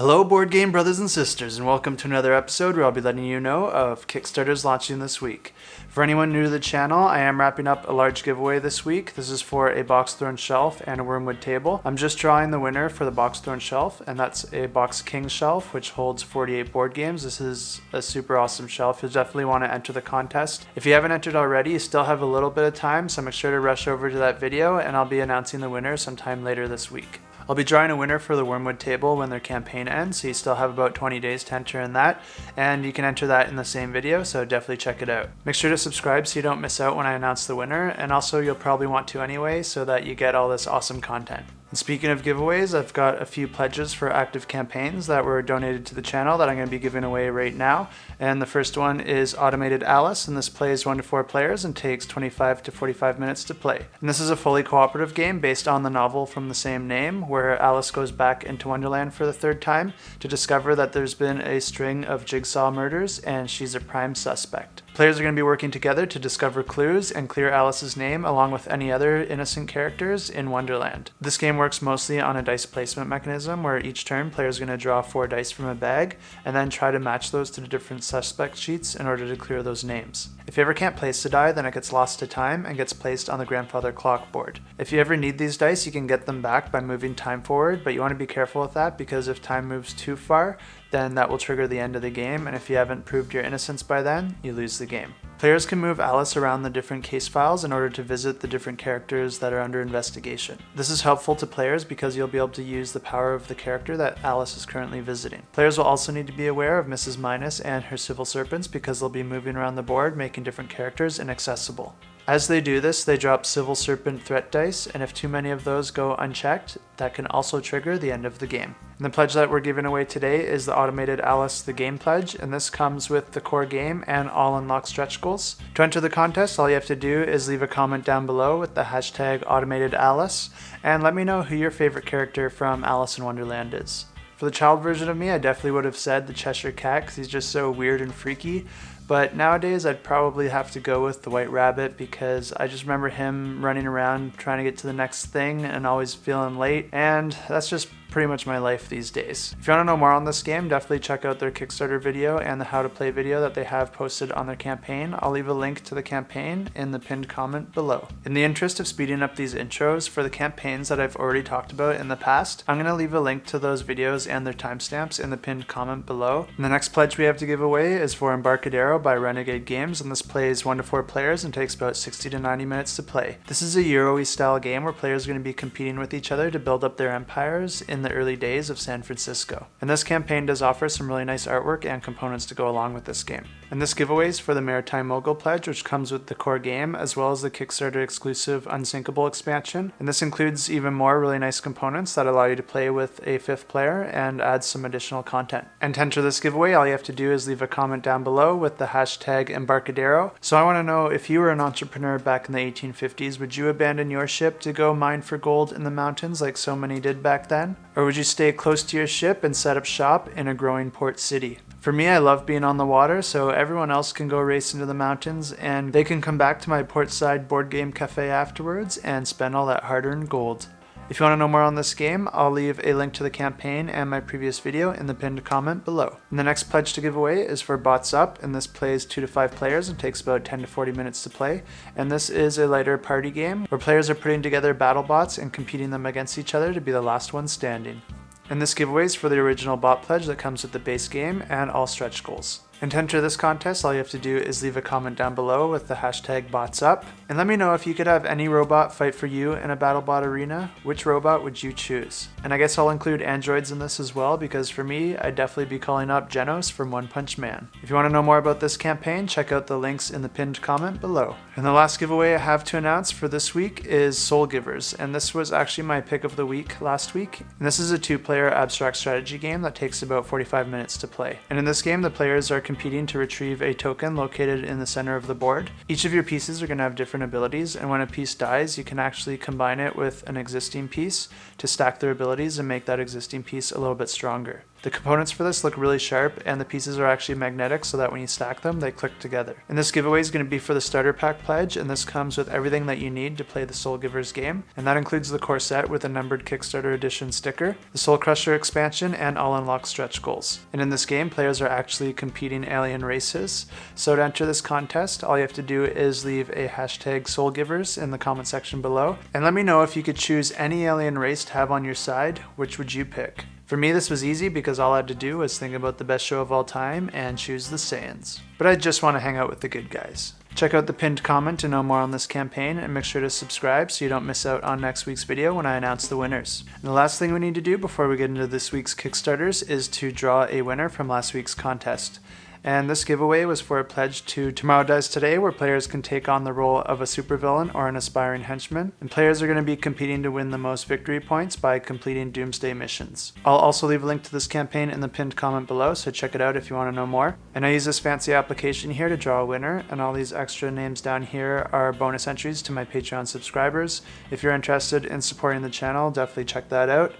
Hello board game brothers and sisters, and welcome to another episode where I'll be letting you know of Kickstarters launching this week. For anyone new to the channel, I am wrapping up a large giveaway this week. This is for a BoxThrone shelf and a wormwood table. I'm just drawing the winner for the BoxThrone shelf, and that's a Box King shelf which holds 48 board games. This is a super awesome shelf. You'll definitely want to enter the contest. If you haven't entered already, you still have a little bit of time, so make sure to rush over to that video and I'll be announcing the winner sometime later this week. I'll be drawing a winner for the wormwood table when their campaign ends, so you still have about 20 days to enter in that, and you can enter that in the same video, so definitely check it out. Make sure to subscribe so you don't miss out when I announce the winner, and also you'll probably want to anyway so that you get all this awesome content. And speaking of giveaways, I've got a few pledges for active campaigns that were donated to the channel that I'm going to be giving away right now. And the first one is Automated Alice, and this plays 1 to 4 players and takes 25 to 45 minutes to play. And this is a fully cooperative game based on the novel from the same name, where Alice goes back into Wonderland for the third time to discover that there's been a string of jigsaw murders and she's a prime suspect. Players are going to be working together to discover clues and clear Alice's name along with any other innocent characters in Wonderland. This game works mostly on a dice placement mechanism where each turn players are going to draw 4 dice from a bag and then try to match those to the different suspect sheets in order to clear those names. If you ever can't place the die, then it gets lost to time and gets placed on the grandfather clock board. If you ever need these dice, you can get them back by moving time forward, but you want to be careful with that because if time moves too far, then that will trigger the end of the game, and if you haven't proved your innocence by then, you lose the game. Players can move Alice around the different case files in order to visit the different characters that are under investigation. This is helpful to players because you'll be able to use the power of the character that Alice is currently visiting. Players will also need to be aware of Mrs. Minus and her civil serpents because they'll be moving around the board, making different characters inaccessible. As they do this, they drop civil serpent threat dice, and if too many of those go unchecked, that can also trigger the end of the game. And the pledge that we're giving away today is the Automated Alice the Game Pledge, and this comes with the core game and all unlocked stretch goals. To enter the contest, all you have to do is leave a comment down below with the hashtag Automated Alice, and let me know who your favorite character from Alice in Wonderland is. For the child version of me, I definitely would have said the Cheshire Cat because he's just so weird and freaky. But nowadays, I'd probably have to go with the White Rabbit because I just remember him running around trying to get to the next thing and always feeling late, and that's just pretty much my life these days. If you want to know more on this game, definitely check out their Kickstarter video and the how to play video that they have posted on their campaign. I'll leave a link to the campaign in the pinned comment below. In the interest of speeding up these intros for the campaigns that I've already talked about in the past, I'm going to leave a link to those videos and their timestamps in the pinned comment below. And the next pledge we have to give away is for Embarcadero by Renegade Games, and this plays 1 to 4 players and takes about 60 to 90 minutes to play. This is a Euro-y style game where players are going to be competing with each other to build up their empires in the early days of San Francisco. And this campaign does offer some really nice artwork and components to go along with this game. And this giveaway is for the Maritime Mogul pledge, which comes with the core game as well as the Kickstarter exclusive Unsinkable expansion. And this includes even more really nice components that allow you to play with a 5th player and add some additional content. And to enter this giveaway, all you have to do is leave a comment down below with the hashtag Embarcadero. So I want to know, if you were an entrepreneur back in the 1850s, would you abandon your ship to go mine for gold in the mountains like so many did back then? Or would you stay close to your ship and set up shop in a growing port city? For me, I love being on the water, so everyone else can go race into the mountains and they can come back to my portside board game cafe afterwards and spend all that hard-earned gold. If you want to know more on this game, I'll leave a link to the campaign and my previous video in the pinned comment below. And the next pledge to give away is for Bots Up, and this plays 2 to 5 players and takes about 10 to 40 minutes to play. And this is a lighter party game where players are putting together battle bots and competing them against each other to be the last one standing. And this giveaway is for the original bot pledge that comes with the base game and all stretch goals. And to enter this contest, all you have to do is leave a comment down below with the hashtag BotsUp. And let me know, if you could have any robot fight for you in a BattleBot arena, which robot would you choose? And I guess I'll include androids in this as well, because for me, I'd definitely be calling up Genos from One Punch Man. If you want to know more about this campaign, check out the links in the pinned comment below. And the last giveaway I have to announce for this week is Soulgivers, and this was actually my pick of the week last week. And this is a 2-player abstract strategy game that takes about 45 minutes to play. And in this game, the players are competing to retrieve a token located in the center of the board. Each of your pieces are going to have different abilities, and when a piece dies, you can actually combine it with an existing piece to stack their abilities and make that existing piece a little bit stronger. The components for this look really sharp, and the pieces are actually magnetic so that when you stack them, they click together. And this giveaway is going to be for the starter pack pledge, and this comes with everything that you need to play the Soulgivers game, and that includes the core set with a numbered Kickstarter edition sticker, the Soul Crusher expansion, and all unlocked stretch goals. And in this game, players are actually competing alien races, so to enter this contest, all you have to do is leave a hashtag Soulgivers in the comment section below, and let me know if you could choose any alien race to have on your side, which would you pick? For me, this was easy because all I had to do was think about the best show of all time and choose the Saiyans. But I just want to hang out with the good guys. Check out the pinned comment to know more on this campaign, and make sure to subscribe so you don't miss out on next week's video when I announce the winners. And the last thing we need to do before we get into this week's Kickstarters is to draw a winner from last week's contest. And this giveaway was for a pledge to Tomorrow Dies Today, where players can take on the role of a supervillain or an aspiring henchman, and players are going to be competing to win the most victory points by completing Doomsday missions. I'll also leave a link to this campaign in the pinned comment below, so check it out if you want to know more. And I use this fancy application here to draw a winner, and all these extra names down here are bonus entries to my Patreon subscribers. If you're interested in supporting the channel, definitely check that out.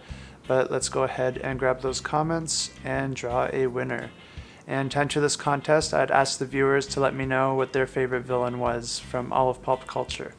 But let's go ahead and grab those comments and draw a winner. And to enter this contest, I'd ask the viewers to let me know what their favorite villain was from all of pop culture.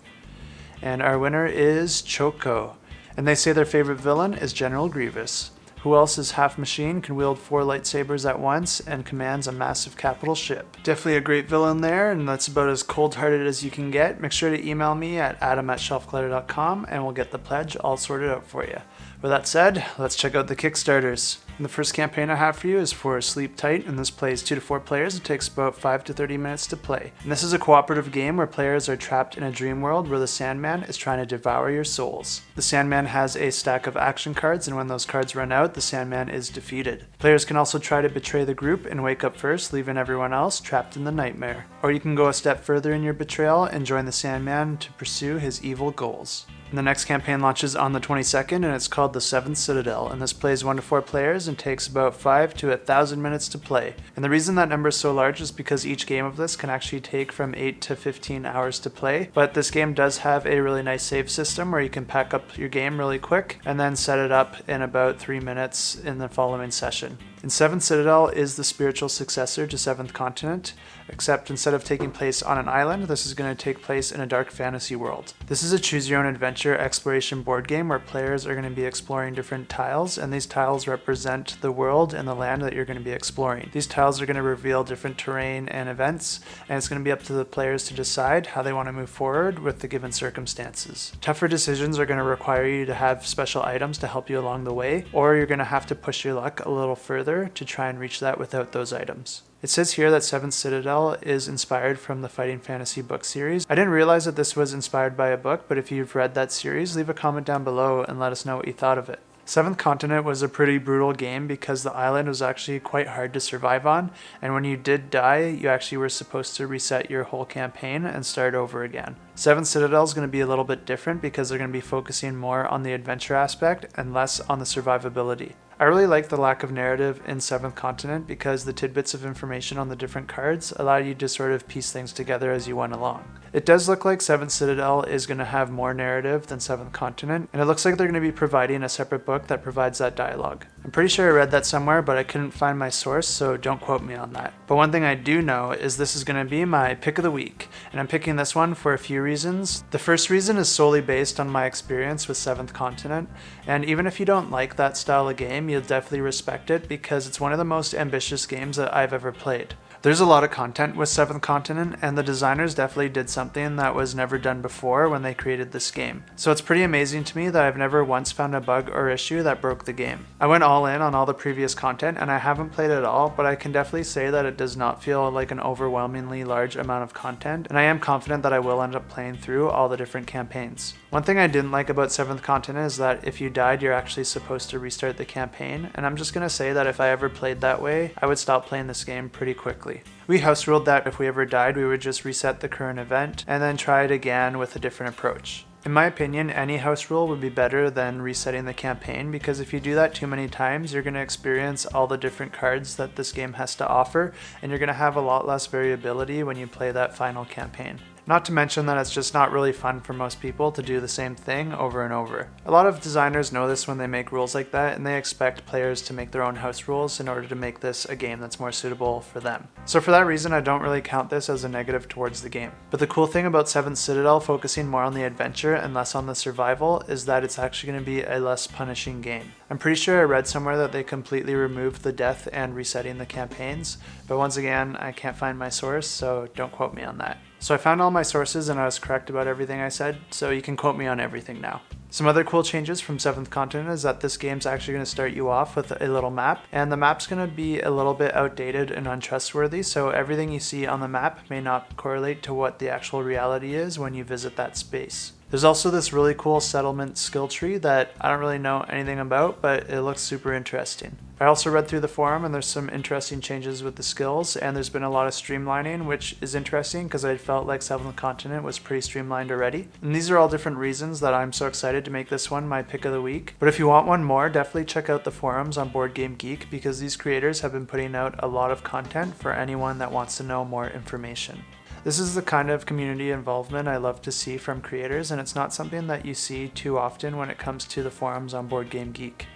And our winner is Choco. And they say their favorite villain is General Grievous. Who else is half machine, can wield 4 lightsabers at once, and commands a massive capital ship? Definitely a great villain there, and that's about as cold-hearted as you can get. Make sure to email me at adam@shelfclutter.com and we'll get the pledge all sorted out for you. With that said, let's check out the Kickstarters. And the first campaign I have for you is for Sleep Tight, and this plays 2 to 4 players. It takes about 5 to 30 minutes to play. And this is a cooperative game where players are trapped in a dream world where the Sandman is trying to devour your souls. The Sandman has a stack of action cards, and when those cards run out, the Sandman is defeated. Players can also try to betray the group and wake up first, leaving everyone else trapped in the nightmare. Or you can go a step further in your betrayal and join the Sandman to pursue his evil goals. And the next campaign launches on the 22nd, and it's called the 7th Citadel, and this plays 1 to 4 players and takes about 5 to 1,000 minutes to play. And the reason that number is so large is because each game of this can actually take from 8 to 15 hours to play, but this game does have a really nice save system where you can pack up your game really quick and then set it up in about 3 minutes in the following session. And 7th Citadel is the spiritual successor to 7th Continent, except instead of taking place on an island, this is going to take place in a dark fantasy world. This is a choose-your-own-adventure exploration board game where players are going to be exploring different tiles, and these tiles represent the world and the land that you're going to be exploring. These tiles are going to reveal different terrain and events, and it's going to be up to the players to decide how they want to move forward with the given circumstances. Tougher decisions are going to require you to have special items to help you along the way, or you're going to have to push your luck a little further to try and reach that without those items. It says here that 7th Citadel is inspired from the Fighting Fantasy book series. I didn't realize that this was inspired by a book, but if you've read that series, leave a comment down below and let us know what you thought of it. 7th Continent was a pretty brutal game because the island was actually quite hard to survive on, and when you did die, you actually were supposed to reset your whole campaign and start over again. 7th Citadel is going to be a little bit different because they're going to be focusing more on the adventure aspect and less on the survivability. I really like the lack of narrative in 7th Continent because the tidbits of information on the different cards allow you to sort of piece things together as you went along. It does look like 7th Citadel is going to have more narrative than 7th Continent, and it looks like they're going to be providing a separate book that provides that dialogue. I'm pretty sure I read that somewhere, but I couldn't find my source, so don't quote me on that. But one thing I do know is this is going to be my pick of the week, and I'm picking this one for a few reasons. The first reason is solely based on my experience with 7th Continent, and even if you don't like that style of game, you'll definitely respect it because it's one of the most ambitious games that I've ever played. There's a lot of content with 7th Continent, and the designers definitely did something that was never done before when they created this game. So it's pretty amazing to me that I've never once found a bug or issue that broke the game. I went all in on all the previous content, and I haven't played it all, but I can definitely say that it does not feel like an overwhelmingly large amount of content, and I am confident that I will end up playing through all the different campaigns. One thing I didn't like about 7th Continent is that if you died, you're actually supposed to restart the campaign, and I'm just going to say that if I ever played that way, I would stop playing this game pretty quickly. We house ruled that if we ever died, we would just reset the current event and then try it again with a different approach. In my opinion, any house rule would be better than resetting the campaign because if you do that too many times, you're going to experience all the different cards that this game has to offer, and you're going to have a lot less variability when you play that final campaign. Not to mention that it's just not really fun for most people to do the same thing over and over. A lot of designers know this when they make rules like that, and they expect players to make their own house rules in order to make this a game that's more suitable for them. So for that reason, I don't really count this as a negative towards the game. But the cool thing about 7th Citadel focusing more on the adventure and less on the survival is that it's actually going to be a less punishing game. I'm pretty sure I read somewhere that they completely removed the death and resetting the campaigns, but once again, I can't find my source, so don't quote me on that. So I found all my sources and I was correct about everything I said, so you can quote me on everything now. Some other cool changes from 7th Continent is that this game's actually going to start you off with a little map, and the map's going to be a little bit outdated and untrustworthy, so everything you see on the map may not correlate to what the actual reality is when you visit that space. There's also this really cool settlement skill tree that I don't really know anything about, but it looks super interesting. I also read through the forum and there's some interesting changes with the skills, and there's been a lot of streamlining, which is interesting because I felt like 7th Continent was pretty streamlined already. And these are all different reasons that I'm so excited to make this one my pick of the week. But if you want one more, definitely check out the forums on Boardgame Geek, because these creators have been putting out a lot of content for anyone that wants to know more information. This is the kind of community involvement I love to see from creators, and it's not something that you see too often when it comes to the forums on Boardgame Geek.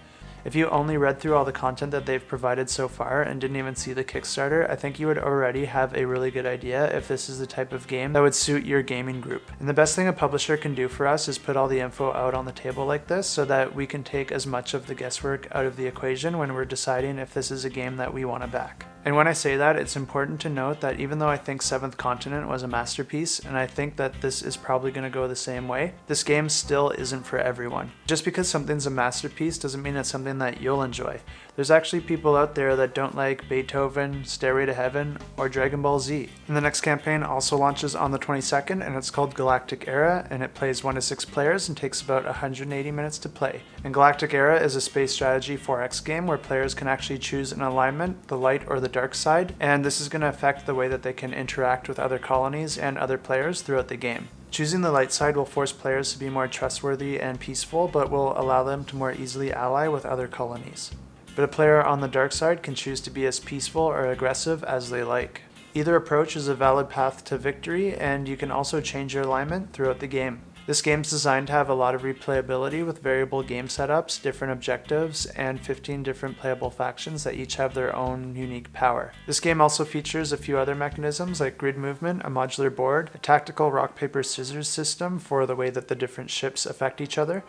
If you only read through all the content that they've provided so far and didn't even see the Kickstarter, I think you would already have a really good idea if this is the type of game that would suit your gaming group. And the best thing a publisher can do for us is put all the info out on the table like this, so that we can take as much of the guesswork out of the equation when we're deciding if this is a game that we want to back. And when I say that, it's important to note that even though I think 7th Continent was a masterpiece, and I think that this is probably going to go the same way, this game still isn't for everyone. Just because something's a masterpiece doesn't mean it's something that you'll enjoy. There's actually people out there that don't like Beethoven, Stairway to Heaven, or Dragon Ball Z. And the next campaign also launches on the 22nd, and it's called Galactic Era, and it plays 1 to 6 players and takes about 180 minutes to play. And Galactic Era is a space strategy 4X game where players can actually choose an alignment, the light or the dark side, and this is going to affect the way that they can interact with other colonies and other players throughout the game. Choosing the light side will force players to be more trustworthy and peaceful, but will allow them to more easily ally with other colonies. But a player on the dark side can choose to be as peaceful or aggressive as they like. Either approach is a valid path to victory, and you can also change your alignment throughout the game. This game's designed to have a lot of replayability with variable game setups, different objectives, and 15 different playable factions that each have their own unique power. This game also features a few other mechanisms like grid movement, a modular board, a tactical rock paper scissors system for the way that the different ships affect each other,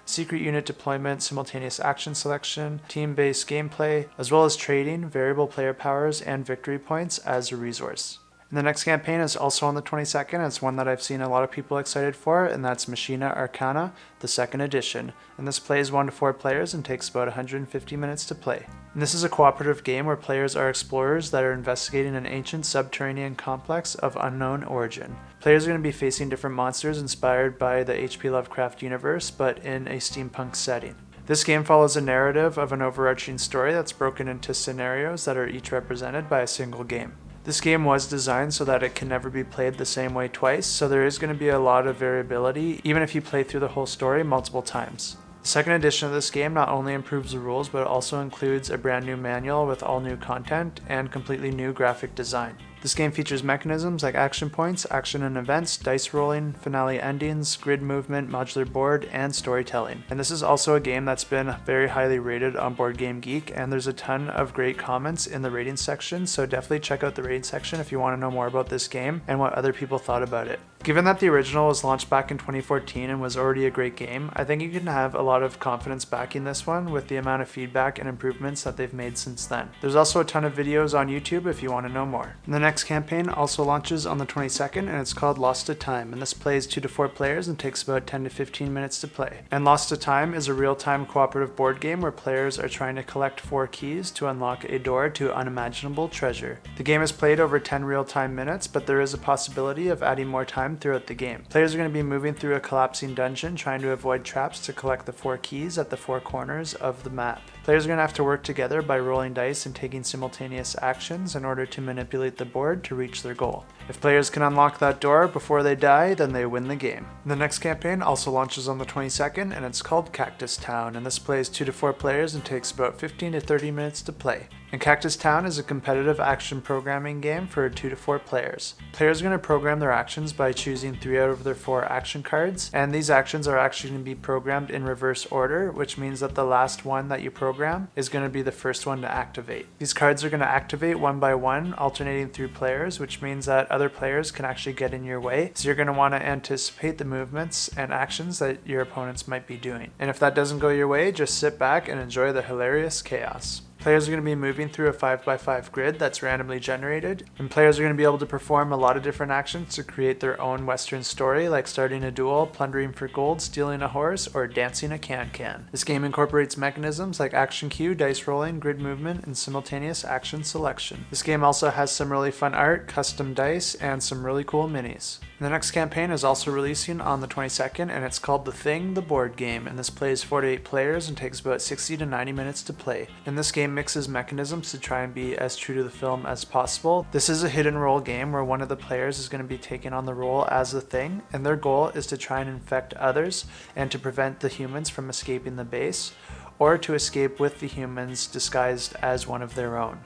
secret unit deployment, simultaneous action selection, team-based gameplay, as well as trading, variable player powers, and victory points as a resource. And the next campaign is also on the 22nd. It's one that I've seen a lot of people excited for, and that's Machina Arcana, the 2nd edition. And this plays 1 to 4 players and takes about 150 minutes to play. And this is a cooperative game where players are explorers that are investigating an ancient subterranean complex of unknown origin. Players are going to be facing different monsters inspired by the H.P. Lovecraft universe, but in a steampunk setting. This game follows a narrative of an overarching story that's broken into scenarios that are each represented by a single game. This game was designed so that it can never be played the same way twice, so there is going to be a lot of variability even if you play through the whole story multiple times. The 2nd edition of this game not only improves the rules, but also includes a brand new manual with all new content and completely new graphic design. This game features mechanisms like action points, action and events, dice rolling, finale endings, grid movement, modular board, and storytelling. And this is also a game that's been very highly rated on Boardgame Geek, and there's a ton of great comments in the rating section, so definitely check out the rating section if you want to know more about this game and what other people thought about it. Given that the original was launched back in 2014 and was already a great game, I think you can have a lot of confidence backing this one with the amount of feedback and improvements that they've made since then. There's also a ton of videos on YouTube if you want to know more. And the next campaign also launches on the 22nd, and it's called Lost to Time, and this plays 2 to 4 players and takes about 10 to 15 minutes to play. And Lost to Time is a real-time cooperative board game where players are trying to collect 4 keys to unlock a door to unimaginable treasure. The game is played over 10 real-time minutes, but there is a possibility of adding more time throughout the game. Players are going to be moving through a collapsing dungeon trying to avoid traps to collect the 4 keys at the 4 corners of the map. Players are going to have to work together by rolling dice and taking simultaneous actions in order to manipulate the board to reach their goal. If players can unlock that door before they die, then they win the game. The next campaign also launches on the 22nd, and it's called Cactus Town, and this plays 2 to 4 players and takes about 15 to 30 minutes to play. And Cactus Town is a competitive action programming game for 2 to 4 players. Players are going to program their actions by choosing 3 out of their 4 action cards, and these actions are actually going to be programmed in reverse order, which means that the last one that you program is going to be the first one to activate. These cards are going to activate one by one, alternating through players, which means that other players can actually get in your way, so you're going to want to anticipate the movements and actions that your opponents might be doing. And if that doesn't go your way, just sit back and enjoy the hilarious chaos. Players are going to be moving through a 5x5 grid that's randomly generated, and players are going to be able to perform a lot of different actions to create their own Western story, like starting a duel, plundering for gold, stealing a horse, or dancing a can-can. This game incorporates mechanisms like action queue, dice rolling, grid movement, and simultaneous action selection. This game also has some really fun art, custom dice, and some really cool minis. And the next campaign is also releasing on the 22nd, and it's called 𝗚𝗺𝗟 Boardgame, and this plays 4 to 8 players and takes about 60 to 90 minutes to play. In this game mixes mechanisms to try and be as true to the film as possible. This is a hidden role game where one of the players is going to be taking on the role as the thing, and their goal is to try and infect others and to prevent the humans from escaping the base, or to escape with the humans disguised as one of their own.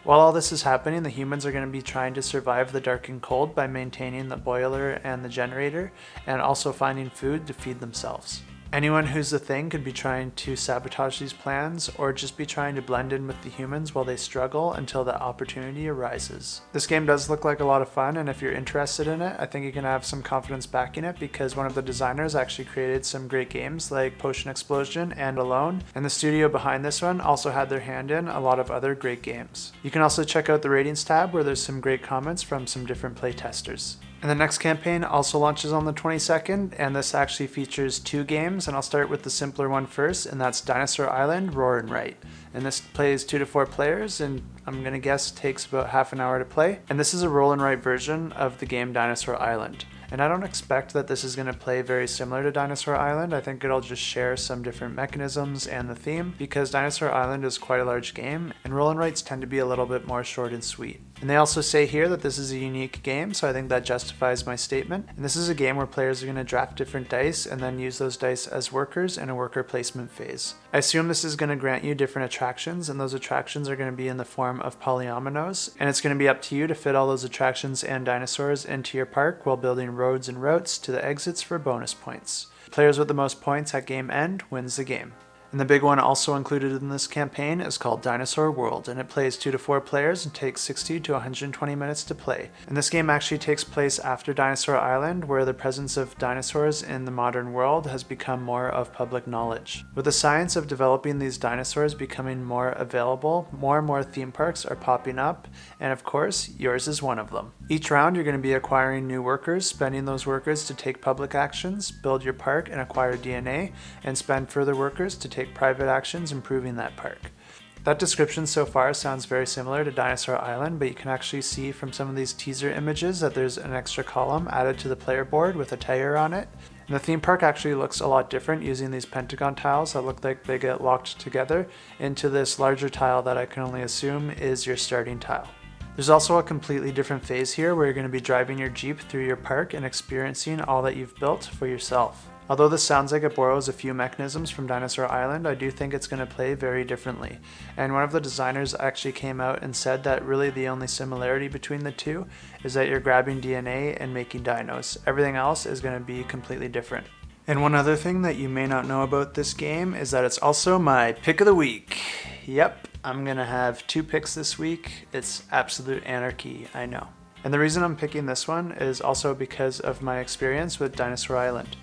While all this is happening, the humans are going to be trying to survive the dark and cold by maintaining the boiler and the generator, and also finding food to feed themselves. Anyone who's the thing could be trying to sabotage these plans, or just be trying to blend in with the humans while they struggle until the opportunity arises. This game does look like a lot of fun, and if you're interested in it, I think you can have some confidence backing it, because one of the designers actually created some great games like Potion Explosion and Alone, and the studio behind this one also had their hand in a lot of other great games. You can also check out the ratings tab where there's some great comments from some different playtesters. And the next campaign also launches on the 22nd, and this actually features 2 games, and I'll start with the simpler one first, and that's Dinosaur Island Rawr and 𝗚𝗺𝗧. And this plays 2 to 4 players, and I'm gonna guess takes about half an hour to play. And this is a roll and write version of the game Dinosaur Island. And I don't expect that this is going to play very similar to Dinosaur Island. I think it'll just share some different mechanisms and the theme, because Dinosaur Island is quite a large game, and roll and writes tend to be a little bit more short and sweet. And they also say here that this is a unique game, so I think that justifies my statement. And this is a game where players are going to draft different dice and then use those dice as workers in a worker placement phase. I assume this is going to grant you different attractions, and those attractions are going to be in the form of polyominoes, and it's going to be up to you to fit all those attractions and dinosaurs into your park while building roads and routes to the exits for bonus points. Players with the most points at game end wins the game. And the big one also included in this campaign is called Dinosaur World, and it plays 2 to 4 players and takes 60 to 120 minutes to play. And this game actually takes place after Dinosaur Island, where the presence of dinosaurs in the modern world has become more of public knowledge. With the science of developing these dinosaurs becoming more available, more and more theme parks are popping up, and of course, yours is one of them. Each round you're going to be acquiring new workers, spending those workers to take public actions, build your park and acquire DNA, and spend further workers to take private actions improving that park. That description so far sounds very similar to Dinosaur Island, but you can actually see from some of these teaser images that there's an extra column added to the player board with a tire on it. And the theme park actually looks a lot different, using these pentagon tiles that look like they get locked together into this larger tile that I can only assume is your starting tile. There's also a completely different phase here where you're going to be driving your Jeep through your park and experiencing all that you've built for yourself. Although this sounds like it borrows a few mechanisms from Dinosaur Island, I do think it's going to play very differently. And one of the designers actually came out and said that really the only similarity between the two is that you're grabbing DNA and making dinos. Everything else is going to be completely different. And one other thing that you may not know about this game is that it's also my pick of the week. Yep, I'm going to have 2 picks this week. It's absolute anarchy, I know. And the reason I'm picking this one is also because of my experience with Dinosaur Island.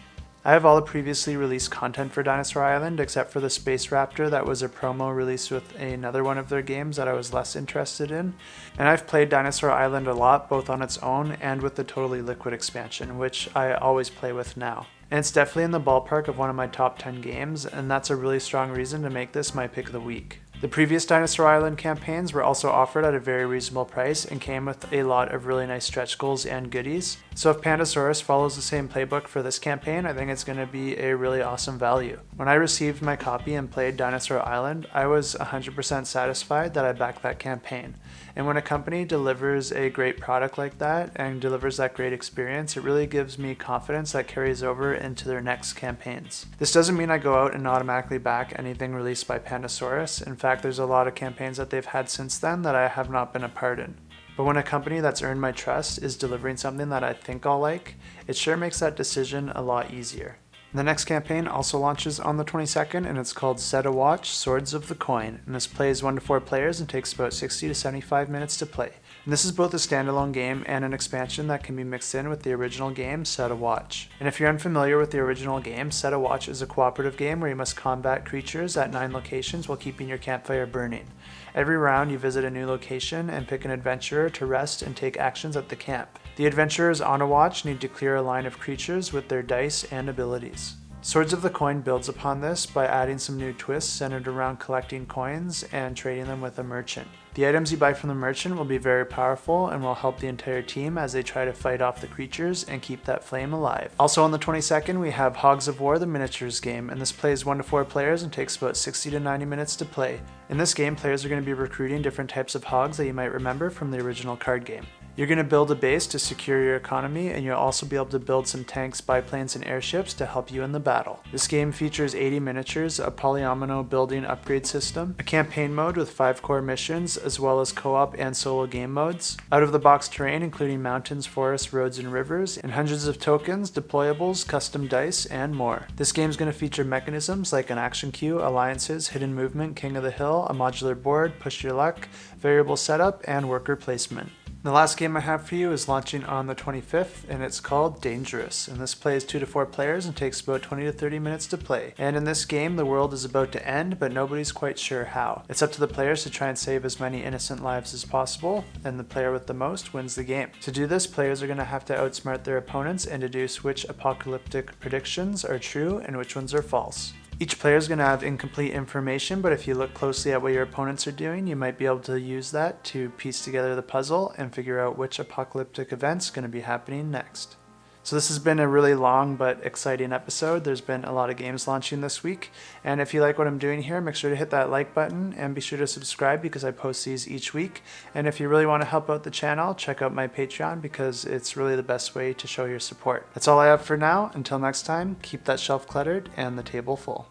I have all the previously released content for Dinosaur Island except for the Space Raptor that was a promo released with another one of their games that I was less interested in. And I've played Dinosaur Island a lot, both on its own and with the Totally Liquid expansion, which I always play with now. And it's definitely in the ballpark of one of my top 10 games, and that's a really strong reason to make this my pick of the week. The previous Dinosaur Island campaigns were also offered at a very reasonable price and came with a lot of really nice stretch goals and goodies. So if Pandasaurus follows the same playbook for this campaign, I think it's going to be a really awesome value. When I received my copy and played Dinosaur Island, I was 100% satisfied that I backed that campaign. And when a company delivers a great product like that and delivers that great experience, it really gives me confidence that carries over into their next campaigns. This doesn't mean I go out and automatically back anything released by Pandasaurus. In fact, there's a lot of campaigns that they've had since then that I have not been a part in. But when a company that's earned my trust is delivering something that I think I'll like, it sure makes that decision a lot easier. The next campaign also launches on the 22nd, and it's called 𝗚𝗺𝗟 Swords of the Coin, and this plays 1 to 4 players and takes about 60 to 75 minutes to play. And this is both a standalone game and an expansion that can be mixed in with the original game, 𝗚𝗺𝗺. And if you're unfamiliar with the original game, 𝗚𝗺𝗺 is a cooperative game where you must combat creatures at 9 locations while keeping your campfire burning. Every round you visit a new location and pick an adventurer to rest and take actions at the camp. The adventurers on a watch need to clear a line of creatures with their dice and abilities. Swords of the Coin builds upon this by adding some new twists centered around collecting coins and trading them with a merchant. The items you buy from the merchant will be very powerful and will help the entire team as they try to fight off the creatures and keep that flame alive. Also on the 22nd, we have Hogs of War, the miniatures game, and this plays 1 to 4 players and takes about 60 to 90 minutes to play. In this game, players are going to be recruiting different types of hogs that you might remember from the original card game. You're going to build a base to secure your economy, and you'll also be able to build some tanks, biplanes, and airships to help you in the battle. This game features 80 miniatures, a polyomino building upgrade system, a campaign mode with 5 core missions, as well as co-op and solo game modes, out-of-the-box terrain including mountains, forests, roads, and rivers, and hundreds of tokens, deployables, custom dice, and more. This game is going to feature mechanisms like an action queue, alliances, hidden movement, king of the hill, a modular board, push your luck, variable setup, and worker placement. The last game I have for you is launching on the 25th, and it's called Dangerous, and this plays 2 to 4 players and takes about 20 to 30 minutes to play. And in this game, the world is about to end, but nobody's quite sure how. It's up to the players to try and save as many innocent lives as possible, and the player with the most wins the game. To do this, players are going to have to outsmart their opponents and deduce which apocalyptic predictions are true and which ones are false. Each player is going to have incomplete information, but if you look closely at what your opponents are doing, you might be able to use that to piece together the puzzle and figure out which apocalyptic event's going to be happening next. So this has been a really long but exciting episode. There's been a lot of games launching this week, and if you like what I'm doing here, make sure to hit that like button and be sure to subscribe because I post these each week. And if you really want to help out the channel, check out my Patreon because it's really the best way to show your support. That's all I have for now. Until next time, keep that shelf cluttered and the table full.